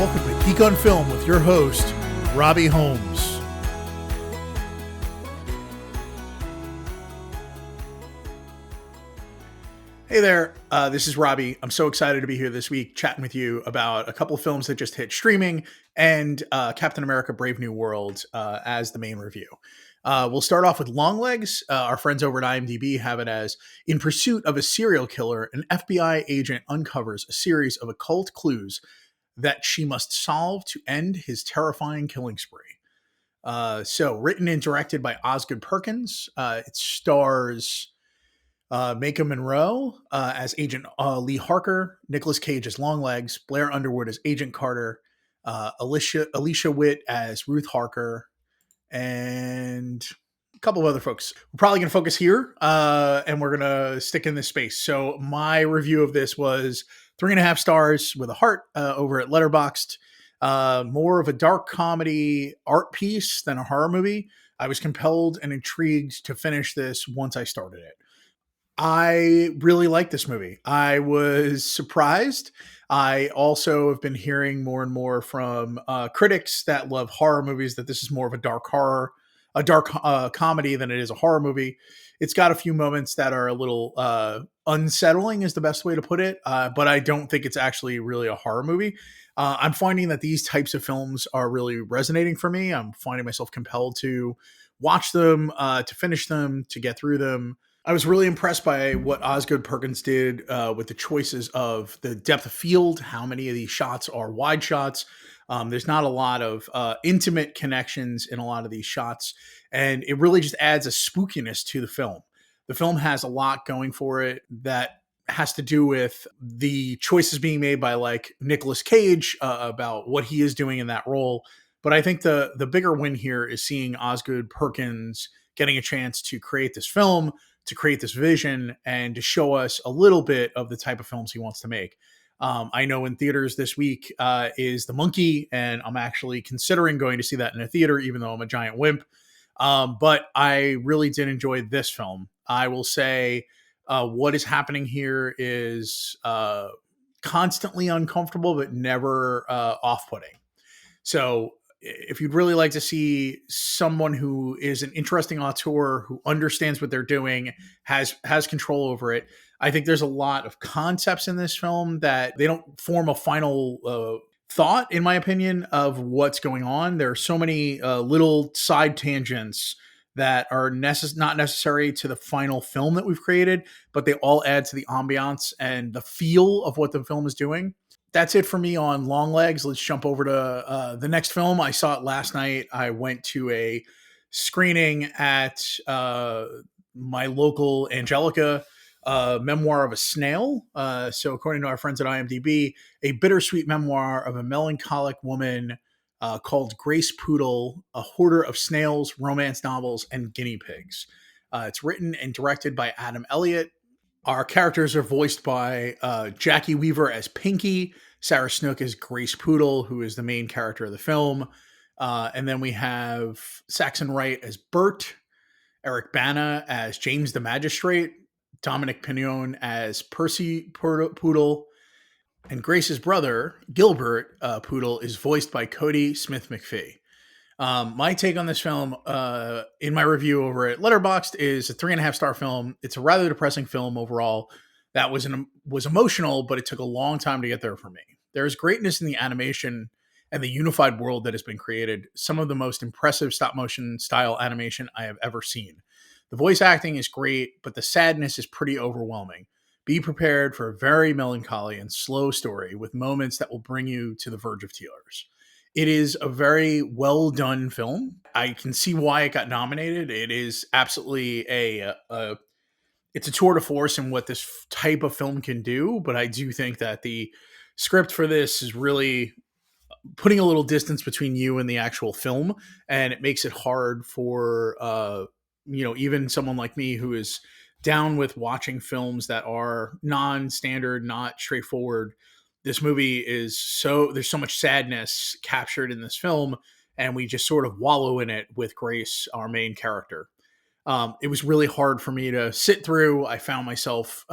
Welcome to Geek on Film with your host, Robbie Holmes. Hey there, this is Robbie. I'm so excited to be here this week chatting with you about a couple of films that just hit streaming and Captain America Brave New World as the main review. We'll start off with Longlegs. Our friends over at IMDb have it as, in pursuit of a serial killer, an FBI agent uncovers a series of occult clues that she must solve to end his terrifying killing spree. So written and directed by Osgood Perkins. It stars Maka Monroe as Agent Lee Harker, Nicolas Cage as Longlegs, Blair Underwood as Agent Carter, Alicia Witt as Ruth Harker, and a couple of other folks. We're probably going to focus here, and we're going to stick in this space. So my review of this was 3.5 stars with a heart over at Letterboxd. More of a dark comedy art piece than a horror movie. I was compelled and intrigued to finish this once I started it. I really like this movie. I was surprised. I also have been hearing more and more from critics that love horror movies that this is more of a dark comedy than it is a horror movie. It's got a few moments that are a little unsettling is the best way to put it. But I don't think it's actually really a horror movie. I'm finding that these types of films are really resonating for me. I'm finding myself compelled to watch them, to finish them, to get through them. I was really impressed by what Osgood Perkins did with the choices of the depth of field, how many of these shots are wide shots. There's not a lot of intimate connections in a lot of these shots, and it really just adds a spookiness to the film. The film has a lot going for it that has to do with the choices being made by like Nicolas Cage about what he is doing in that role. But I think the bigger win here is seeing Osgood Perkins getting a chance to create this film, to create this vision, and to show us a little bit of the type of films he wants to make. I know in theaters this week is The Monkey, and I'm actually considering going to see that in a theater, even though I'm a giant wimp. But I really did enjoy this film. I will say what is happening here is constantly uncomfortable, but never off-putting. So if you'd really like to see someone who is an interesting auteur, who understands what they're doing, has control over it, I think there's a lot of concepts in this film that they don't form a final thought, in my opinion, of what's going on. There are so many little side tangents that are not necessary to the final film that we've created, but they all add to the ambiance and the feel of what the film is doing. That's it for me on Longlegs. Let's jump over to the next film. I saw it last night. I went to a screening at my local Angelica, Memoir of a Snail. So according to our friends at IMDb, a bittersweet memoir of a melancholic woman called Grace Poodle, a hoarder of snails, romance novels, and guinea pigs. It's written and directed by Adam Elliott. Our characters are voiced by Jackie Weaver as Pinky, Sarah Snook as Grace Poodle, who is the main character of the film. And then we have Saxon Wright as Bert, Eric Bana as James the Magistrate, Dominic Pignon as Percy Poodle, and Grace's brother, Gilbert Poodle, is voiced by Cody Smith-McPhee. My take on this film in my review over at Letterboxd is a 3.5 star film. It's a rather depressing film overall that was emotional, but it took a long time to get there for me. There's greatness in the animation and the unified world that has been created. Some of the most impressive stop motion style animation I have ever seen. The voice acting is great, but the sadness is pretty overwhelming. Be prepared for a very melancholy and slow story with moments that will bring you to the verge of tears. It is a very well done film. I can see why it got nominated. It is absolutely it's a tour de force in what this type of film can do. But I do think that the script for this is really putting a little distance between you and the actual film, and it makes it hard for even someone like me who is down with watching films that are non-standard, not straightforward. This movie there's so much sadness captured in this film, and we just sort of wallow in it with Grace, our main character. It was really hard for me to sit through. I found myself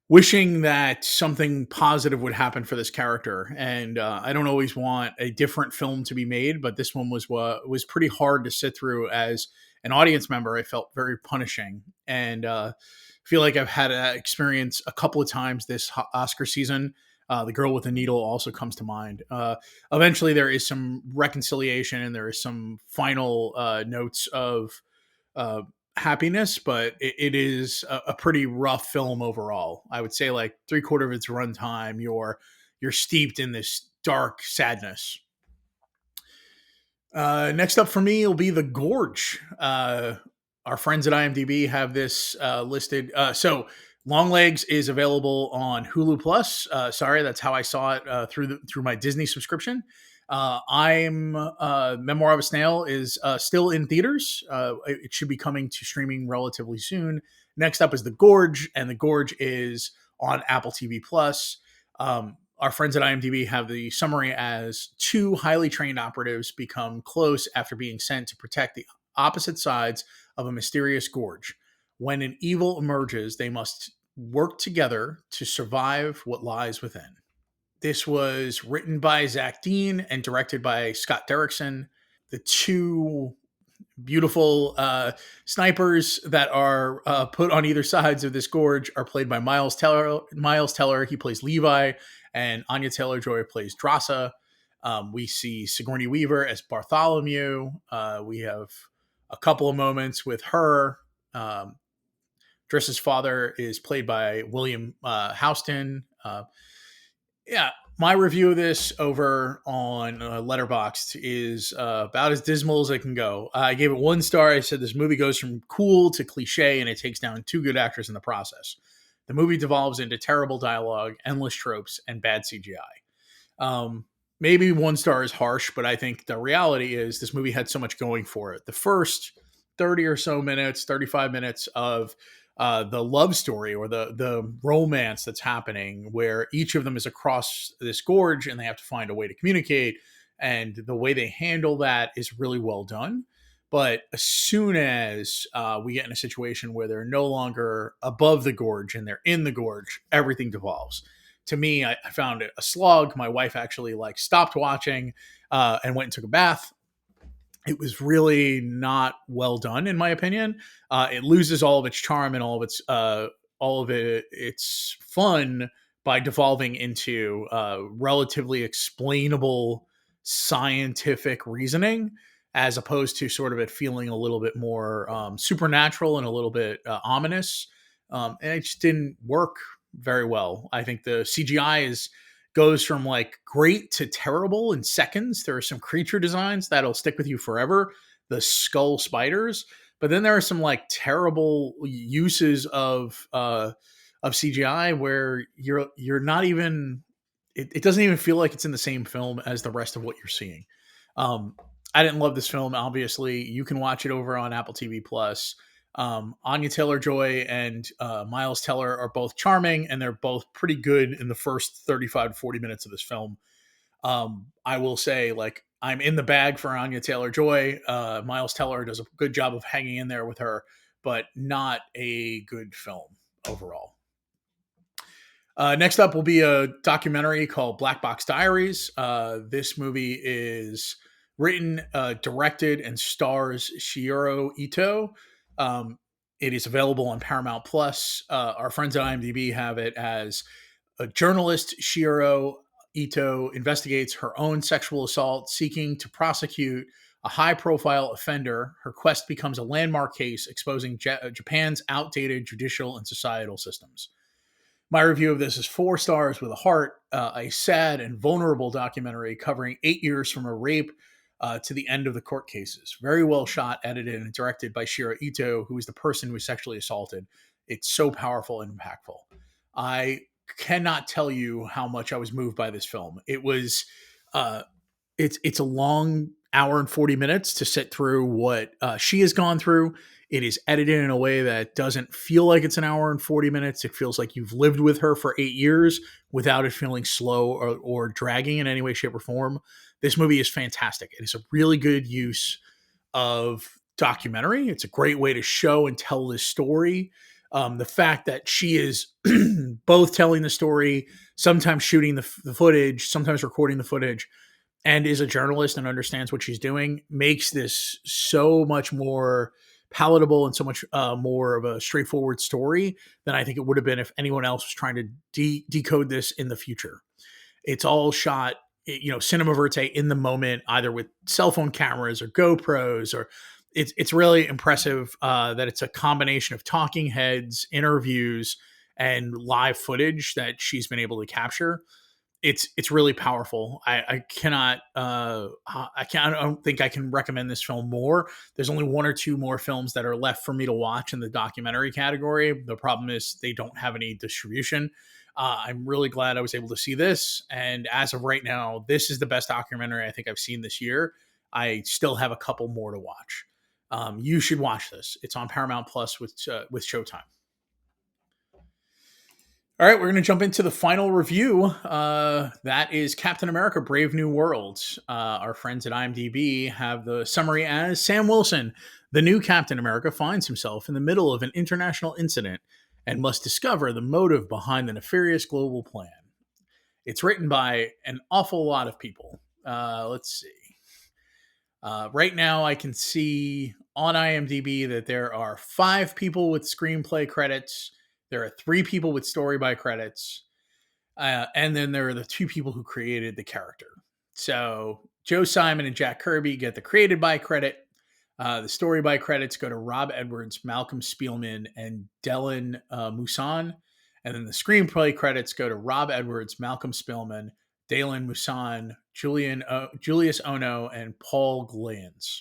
wishing that something positive would happen for this character. And I don't always want a different film to be made, but this one was pretty hard to sit through as an audience member. I felt very punishing, and feel like I've had that experience a couple of times this Oscar season. The girl with the needle also comes to mind. Eventually, there is some reconciliation, and there is some final notes of uh, happiness, but it is a pretty rough film overall. I would say like three-quarter of its runtime, you're steeped in this dark sadness. Next up for me will be The Gorge. Our friends at IMDb have this listed. So Longlegs is available on Hulu Plus. Sorry, that's how I saw it through my Disney subscription. I'm Memoir of a Snail is still in theaters. It should be coming to streaming relatively soon. Next up is The Gorge, and The Gorge is on Apple TV Plus. Our friends at IMDb have the summary as two highly trained operatives become close after being sent to protect the opposite sides of a mysterious gorge. When an evil emerges, they must work together to survive what lies within. This was written by Zach Dean and directed by Scott Derrickson. The two beautiful snipers that are put on either sides of this gorge are played by Miles Teller. Miles Teller, he plays Levi, and Anya Taylor-Joy plays Drassa. We see Sigourney Weaver as Bartholomew. We have a couple of moments with her. Dressa's father is played by William Houston. Yeah, my review of this over on Letterboxd is about as dismal as it can go. I gave it 1 star. I said this movie goes from cool to cliche, and it takes down two good actors in the process. The movie devolves into terrible dialogue, endless tropes, and bad CGI. Maybe 1 star is harsh, but I think the reality is this movie had so much going for it. The first 30 or so minutes, 35 minutes of the love story or the romance that's happening, where each of them is across this gorge and they have to find a way to communicate, and the way they handle that is really well done. But as soon as we get in a situation where they're no longer above the gorge and they're in the gorge, everything devolves. To me, I found it a slog. My wife actually like stopped watching and went and took a bath. It was really not well done, in my opinion. It loses all of its charm and all of its fun by devolving into relatively explainable scientific reasoning, as opposed to sort of it feeling a little bit more supernatural and a little bit ominous. And it just didn't work very well. I think the CGI is goes from like great to terrible in seconds. There are some creature designs that'll stick with you forever, the skull spiders, but then there are some like terrible uses of CGI where you're not even it doesn't even feel like it's in the same film as the rest of what you're seeing. Um, I didn't love this film. Obviously, you can watch it over on Apple TV Plus. Anya Taylor Joy and Miles Teller are both charming, and they're both pretty good in the first 35 to 40 minutes of this film. I will say, like, I'm in the bag for Anya Taylor Joy. Miles Teller does a good job of hanging in there with her, but not a good film overall. Next up will be a documentary called Black Box Diaries. This movie is written, directed, and stars Shioro Ito. It is available on Paramount Plus. Our friends at IMDb have it as a journalist, Shioro Ito investigates her own sexual assault, seeking to prosecute a high-profile offender. Her quest becomes a landmark case exposing Japan's outdated judicial and societal systems. My review of this is 4 stars with a heart, a sad and vulnerable documentary covering 8 years from a rape to the end of the court cases. Very well shot, edited, and directed by Shiro Ito, who is the person who was sexually assaulted. It's so powerful and impactful. I cannot tell you how much I was moved by this film. It was, it's a long hour and 40 minutes to sit through what she has gone through. It is edited in a way that doesn't feel like it's an hour and 40 minutes. It feels like you've lived with her for 8 years without it feeling slow or dragging in any way, shape, or form. This movie is fantastic. It is a really good use of documentary. It's a great way to show and tell this story. The fact that she is both telling the story, sometimes shooting the footage, sometimes recording the footage, and is a journalist and understands what she's doing makes this so much more palatable and so much more of a straightforward story than I think it would have been if anyone else was trying to decode this in the future. It's all shot, cinema verte in the moment, either with cell phone cameras or GoPros, or it's really impressive that it's a combination of talking heads, interviews, and live footage that she's been able to capture. It's really powerful. I cannot I don't think I can recommend this film more. There's only one or two more films that are left for me to watch in the documentary category. The problem is they don't have any distribution. I'm really glad I was able to see this, and as of right now, this is the best documentary I think I've seen this year. I still have a couple more to watch. You should watch this. It's on Paramount Plus with Showtime. All right, we're going to jump into the final review. That is Captain America Brave New World. Our friends at IMDb have the summary as Sam Wilson, the new Captain America, finds himself in the middle of an international incident and must discover the motive behind the nefarious global plan. It's written by an awful lot of people. Let's see. Right now, I can see on IMDb that there are 5 people with screenplay credits. There are 3 people with story by credits. And then there are the 2 people who created the character. So Joe Simon and Jack Kirby get the created by credit. The story by credits go to Rob Edwards, Malcolm Spielman, and Dylan Musan. And then the screenplay credits go to Rob Edwards, Malcolm Spielman, Dalen Musan, Julius Ono, and Paul Glantz.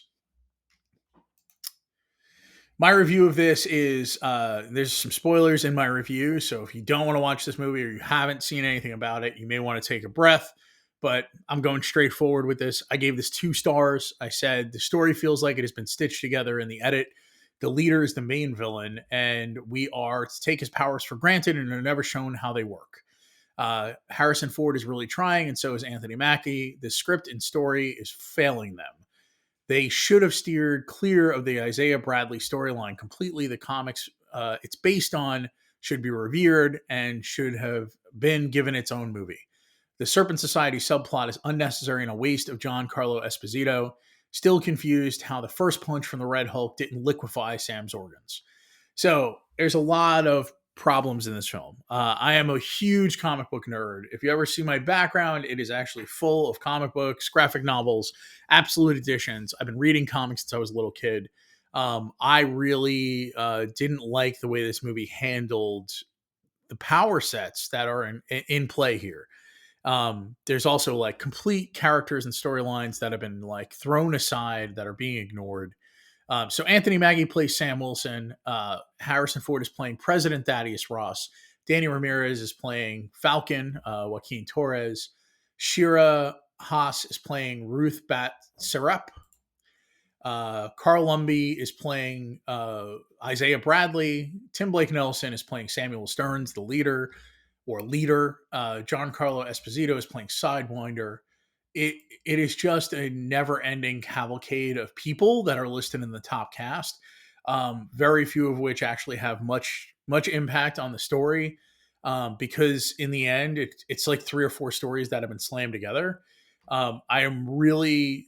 My review of this is there's some spoilers in my review, so if you don't want to watch this movie or you haven't seen anything about it, you may want to take a breath. But I'm going straight forward with this. I gave this 2 stars. I said the story feels like it has been stitched together in the edit. The leader is the main villain, and we are to take his powers for granted and are never shown how they work. Harrison Ford is really trying, and so is Anthony Mackie. The script and story is failing them. They should have steered clear of the Isaiah Bradley storyline completely. The comics it's based on should be revered and should have been given its own movie. The Serpent Society subplot is unnecessary and a waste of Giancarlo Esposito. Still confused how the first punch from the Red Hulk didn't liquefy Sam's organs. So there's a lot of problems in this film. I am a huge comic book nerd. If you ever see my background, it is actually full of comic books, graphic novels, absolute editions. I've been reading comics since I was a little kid. I really didn't like the way this movie handled the power sets that are in play here. There's also like complete characters and storylines that have been like thrown aside that are being ignored. So Anthony Mackie plays Sam Wilson. Harrison Ford is playing President Thaddeus Ross. Danny Ramirez is playing Falcon, Joaquin Torres. Shira Haas is playing Ruth Bat Serap. Carl Lumbly is playing Isaiah Bradley. Tim Blake Nelson is playing Samuel Stearns, the leader. Giancarlo Esposito is playing Sidewinder. It is just a never-ending cavalcade of people that are listed in the top cast. Very few of which actually have much impact on the story, because in the end, it's like 3 or 4 stories that have been slammed together. I am really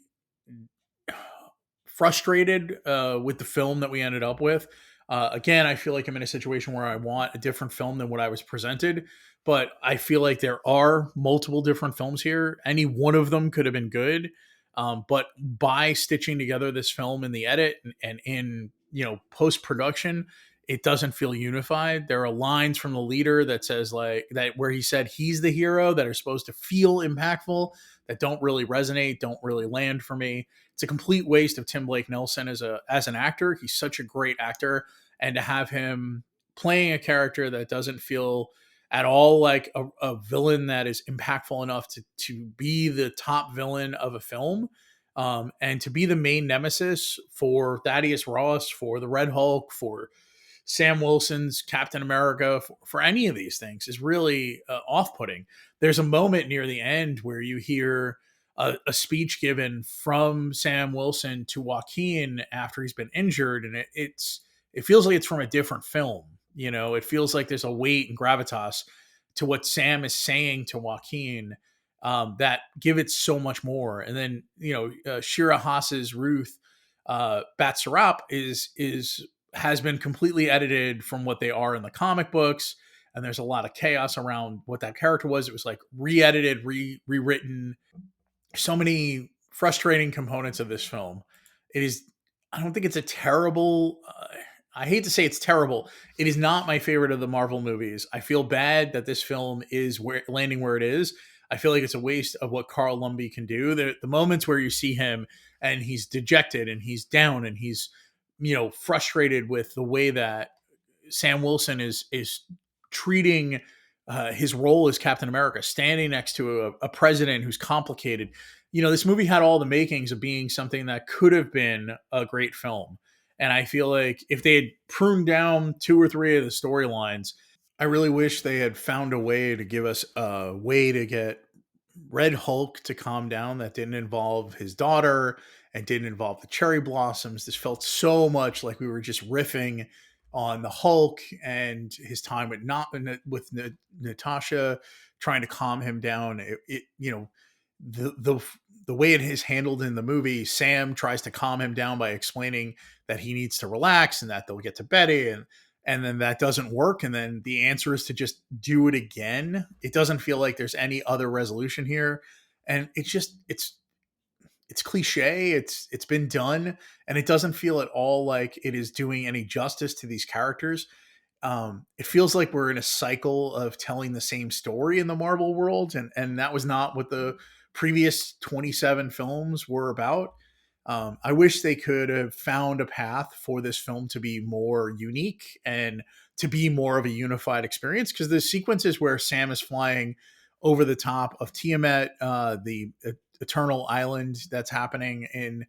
frustrated with the film that we ended up with. Again, I feel like I'm in a situation where I want a different film than what I was presented, but I feel like there are multiple different films here. Any one of them could have been good, but by stitching together this film in the edit and in post production, it doesn't feel unified. There are lines from the leader that says like that where he said he's the hero that are supposed to feel impactful that don't really resonate, don't really land for me. It's a complete waste of Tim Blake Nelson as an actor. He's such a great actor, and to have him playing a character that doesn't feel at all like a villain that is impactful enough to be the top villain of a film, and to be the main nemesis for Thaddeus Ross, for the Red Hulk, for Sam Wilson's Captain America, for any of these things is really off-putting. There's a moment near the end where you hear a speech given from Sam Wilson to Joaquin after he's been injured, and it feels like it's from a different film. You know, it feels like there's a weight and gravitas to what Sam is saying to Joaquin, that give it so much more. And then, Shira Haas's Ruth, Batsarap is has been completely edited from what they are in the comic books, and there's a lot of chaos around what that character was. It was like re-edited, rewritten. So many frustrating components of this film. It is. I don't think it's a terrible. I hate to say it's terrible. It is not my favorite of the Marvel movies. I feel bad that this film is landing where it is. I feel like it's a waste of what Carl Lumbly can do. The moments where you see him and he's dejected and he's down and he's frustrated with the way that Sam Wilson is treating his role as Captain America, standing next to a president who's complicated. This movie had all the makings of being something that could have been a great film. And I feel like if they had pruned down two or three of the storylines, I really wish they had found a way to give us a way to get Red Hulk to calm down that didn't involve his daughter and didn't involve the cherry blossoms. This felt so much like we were just riffing on the Hulk and his time with not with Natasha, trying to calm him down. The way it is handled in the movie, Sam tries to calm him down by explaining that he needs to relax and that they'll get to Betty, and then that doesn't work, and then the answer is to just do it again. It doesn't feel like there's any other resolution here, and it's cliche. It's been done, and it doesn't feel at all like it is doing any justice to these characters. It feels like we're in a cycle of telling the same story in the Marvel world, and that was not what the previous 27 films were about. I wish they could have found a path for this film to be more unique and to be more of a unified experience, because the sequences where Sam is flying over the top of Tiamat, the Eternal Island that's happening in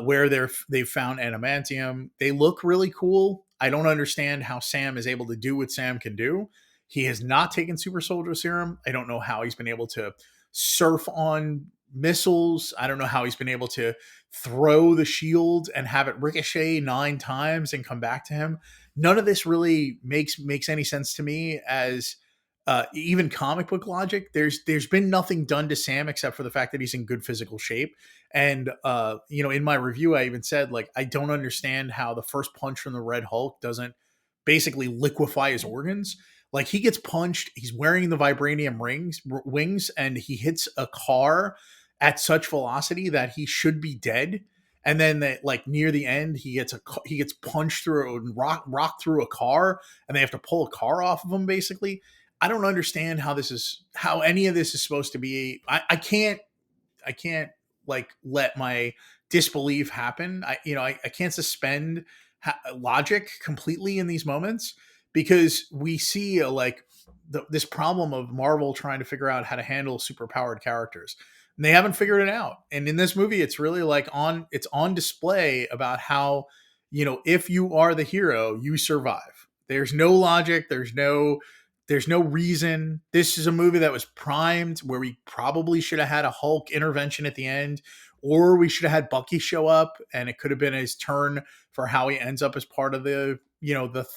where they've found adamantium, they look really cool. I don't understand how Sam is able to do what Sam can do. He has not taken super soldier serum. I don't know how he's been able to surf on missiles. I don't know how he's been able to throw the shield and have it ricochet 9 times and come back to him. None of this really makes any sense to me as even comic book logic. There's been nothing done to Sam except for the fact that he's in good physical shape. And in my review, I even said, like, I don't understand how the first punch from the Red Hulk doesn't basically liquefy his organs. Like, he gets punched, he's wearing the vibranium wings, and he hits a car at such velocity that he should be dead. And then like near the end, he gets punched through and rocked through a car, and they have to pull a car off of him. Basically, I don't understand how any of this is supposed to be. I can't like let my disbelief happen. I can't suspend logic completely in these moments, because we see this problem of Marvel trying to figure out how to handle superpowered characters. And they haven't figured it out. And in this movie, it's really it's on display about how, if you are the hero, you survive. There's no logic. There's no reason. This is a movie that was primed where we probably should have had a Hulk intervention at the end, or we should have had Bucky show up and it could have been his turn for how he ends up as part of the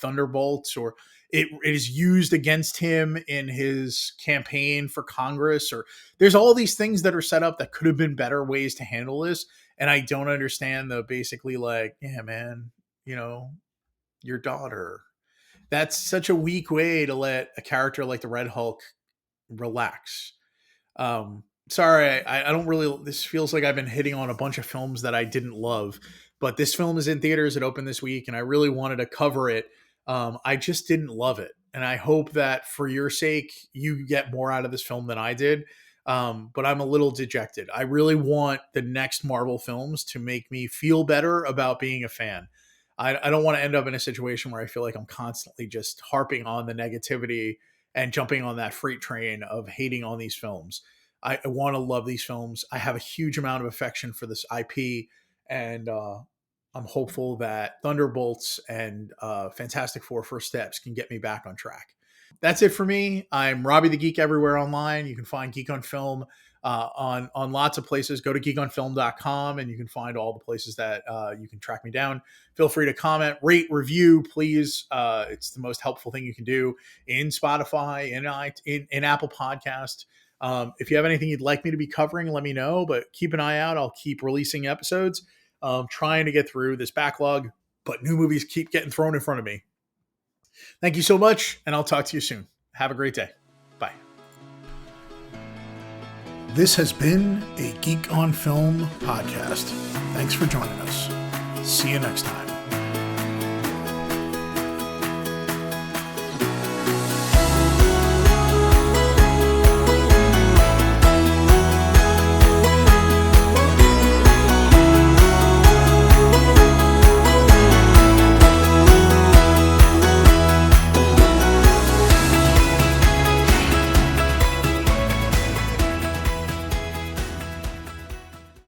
Thunderbolts, or it is used against him in his campaign for Congress, or there's all these things that are set up that could have been better ways to handle this. And I don't understand the basically like, yeah, man, your daughter. That's such a weak way to let a character like the Red Hulk relax. Sorry, I don't really. This feels like I've been hitting on a bunch of films that I didn't love, but this film is in theaters. It opened this week, and I really wanted to cover it. I just didn't love it, and I hope that for your sake, you get more out of this film than I did. But I'm a little dejected. I really want the next Marvel films to make me feel better about being a fan. I don't want to end up in a situation where I feel like I'm constantly just harping on the negativity and jumping on that freight train of hating on these films. I want to love these films. I have a huge amount of affection for this IP, and I'm hopeful that Thunderbolts and Fantastic Four First Steps can get me back on track. That's it for me. I'm Robbie the Geek everywhere online. You can find Geek on Film on lots of places. Go to geekonfilm.com and you can find all the places that you can track me down. Feel free to comment, rate, review, please. It's the most helpful thing you can do in Spotify, in Apple Podcast. If you have anything you'd like me to be covering, let me know, but keep an eye out. I'll keep releasing episodes, trying to get through this backlog, but new movies keep getting thrown in front of me. Thank you so much, and I'll talk to you soon. Have a great day. Bye. This has been a Geek on Film podcast. Thanks for joining us. See you next time.